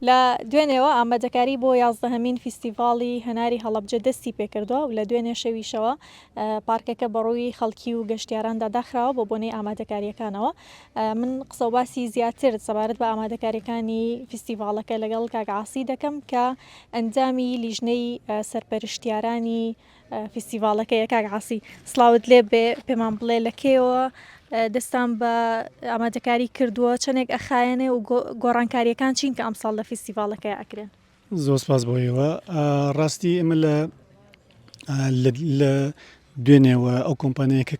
لە دوێنێەوە ئامادەکاری بۆ 11مین فیستیڤاڵی هەناری هەڵەبجە دەستی پێکردووە و لە دوێنێ شەویشەوە پارکەکە بەڕووی خەڵکی و گەشتیاراندا داخراوە بۆ بۆنەی ئامادەکاریەکانەوە. من قسەباسی زیاتر سەبارەت بە ئامادەکاریەکانی فیستیڤاڵەکە لەگەڵ کاک عاسی دەکەم کە ئەنجامی لیژنەی سەرپەرشتیارانی فیستیڤاڵەکەیە. کاک عاسی سڵاوت لێ بێ، پێمان بڵێ لە کێوە دەستان بە ئامادەکاری کردووە، چەندێک ئەخایەنێ و گۆڕانکاریەکان چین کە ئەمساڵ لە فیستیڤاڵەکەی ئەکرێن؟ زۆر سپاس بۆیەوە. ڕاستی ئێمە لە دوێنێەوە ئەو کۆمپانیەکە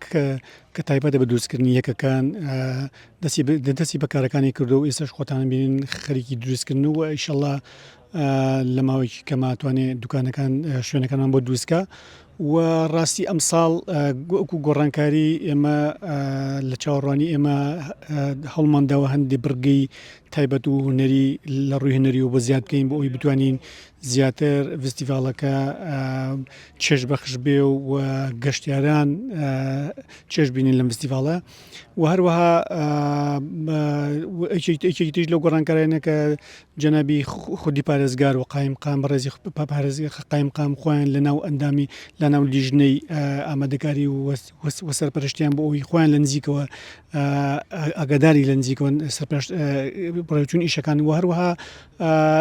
کە تایبەتە بە دروستکردنی یەکەکان دەستی بەکارەکانی کردو و ئێستاش خۆتان بینین خەریکی دروستکردن و ئیشەڵڵا لە ماوەیەکی کە ماتوانێت دوکانەکان شوێنەکانمان بۆ دروستکە. و ڕاستی ئەمساڵ وەکو گۆڕانکاری ئێمە لە چاوەڕوانی ئێمە هەڵمانداوە هەندێک بڕگەی تایبەت و هونەری لە ڕووی هونەری و بۆ زیاد بکەین بۆ ئەوی بتوانین زیاتر فستیڤاڵەکە چێژ بەخش بێ و گەشتیاران چێژ بینین لەم فستیڤاڵە. و هەروەها ئەیەکی تریش لەو گۆڕانکارانە کە جەنابی خودی پارێزگار و قایمقام بەڕێزی پارێزگار قایمقام خۆیان لە ناو ئەندامی لە ناو لیژنەی ئامادەکاری و سەرپەرشتیان بۆ ئەوی خۆیان لە نزیکەوە ئاگاداری لە نزیکەوە بڕێوچوون ئیشەکان. و هەروەها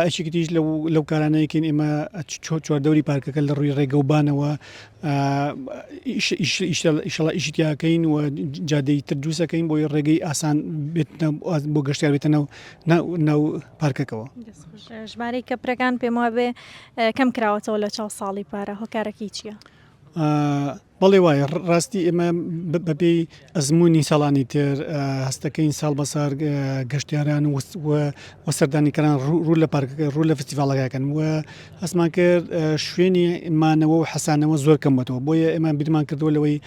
ئەیەکی تریش لەو کارانەیەکین ئێمە چواردەوری پارکەکە لە ڕووی ڕێگەوبانەوە ئیشەڵا ئیشی تیاکەین و جادەی تر دروستەکەین بۆی ڕێگەی ئاسان بۆ گەشتیار بێتە ناو پارکەکەەوە. ژمارەی کەپرەکان پێم وابێ کەم کراوەتەوە لە چاو ساڵی پارە، هۆکارەکەی چییە؟ بەڵێ وایە، ڕاستی ئێمە بەپێی ئەزمموی ساڵانی تر هەستەکەین ساڵ بەسار گەشتیاران و سەردانیکەران ڕوو لە پارکەکە ڕوو لە فستیڤاڵەکەکەن و هەستمان کرد شوێنی مانەوە و حەسانەوە زۆر کەمەوە، بۆیە ئێمە بیرمان کردووە لەوەی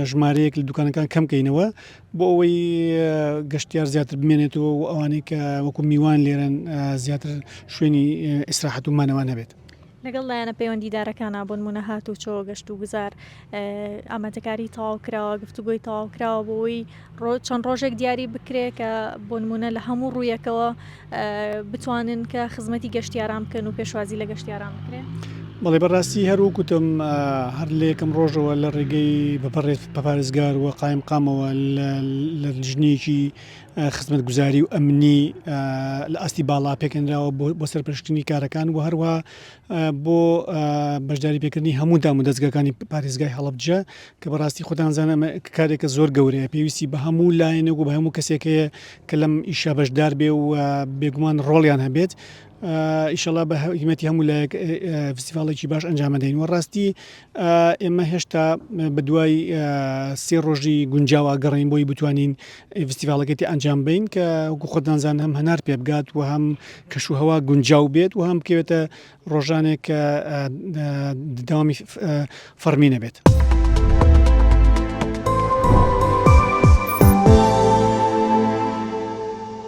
ژمارەیەک لە دوکانەکان کەمکەینەوە بۆ ئەوەی گەشتیار زیاتر بمێنێتەوە و ئەوانەی کە وەکو میوان لێرن زیاتر شوێنی ئیسراحەت و مانەوان هەبێت. لەگەڵ لایەنە پەیوەندیدارەکانە بۆ نمونە هاتوو چۆ گەشت و گوزار ئامادەکاری تەواوکراوە، گفتوگۆی تەواوکراوە بۆەوەی چەند ڕۆژێک دیاری بکرێت کە بۆ نمونە لە هەموو ڕوویەکەوە بتوانن کە خزمەتی گەشتیاران بکەن و پێشوازی لە گەشتیاران بکرێت. بەڵێ بەڕاستی هەروکوتم هەر لە یەکەم ڕۆژەوە لە ڕێگەی بەپارێزگار و قایمقامەوە لە لیژنەیەکی خزمەت گوزاری و ئەمنی لە ئاستی باڵا پێکەنراوە بۆ سەرپەرشتنی کارەکان و هەروە بۆ بەشداری پێکردنی هەموو دام و دەستگاکانی پارێزگای هەڵەبجە کە بەڕاستی خۆتان زانە کارێکە زۆر گەورەیە، پێویستی بە هەموو لایەنێک و بە هەموو کەسێکەیە کە لەم ئیشە بەشدار بێ و بێگومان ڕۆڵیان هەبێت. ئیشەڵا بە هیمەتی هەموو لایەک فستیڤاڵێکی باش ئەنجامەدەین. و ڕاستی ئێمە هێشتا بە دوای 3 ڕۆژی گونجاوە گەڕین بۆی بتوانین فستیڤاڵەکەی ئەنجام بدەین کە وەکو خۆتانزان هەم هەنار پێ بگات و هەم کەشوهەوا گونجاو بێت و هەم بکەوێتە ڕۆژانێک کە داوامی فەرمی نەبێت.